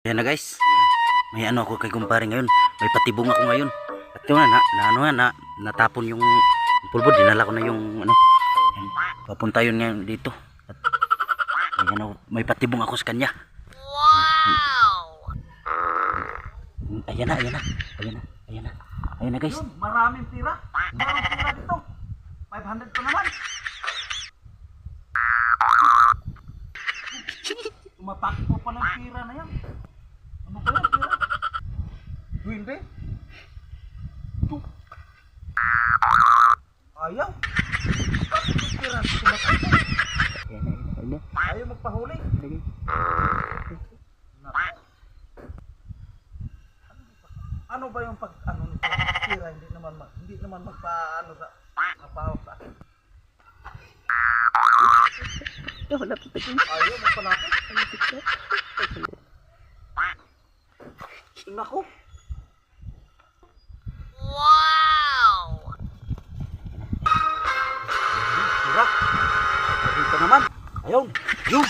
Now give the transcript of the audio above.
Ayan na guys, may ano ako kay kumpare ngayon, may patibong ako ngayon. At yun natapon yung pulbo, dinala ko na yung ano. Ayan, papunta yun ngayon dito. At ayan, may patibong ako sa kanya. Wow! Ayan na guys. Yun, maraming tira dito. 500 pa naman. Tumatakbo pa ng tira na yan. Ano ba yan tira? Duwinde? Ito. Ayaw. Bakit yung tira tumatakbo? Ayaw magpahuli. Ano ba yung ano nito? Tira hindi naman magpaano sa kapawak sa akin. Ayaw magpalapit. Naku. Wow! Tira. Dito naman. Ayun. Yun.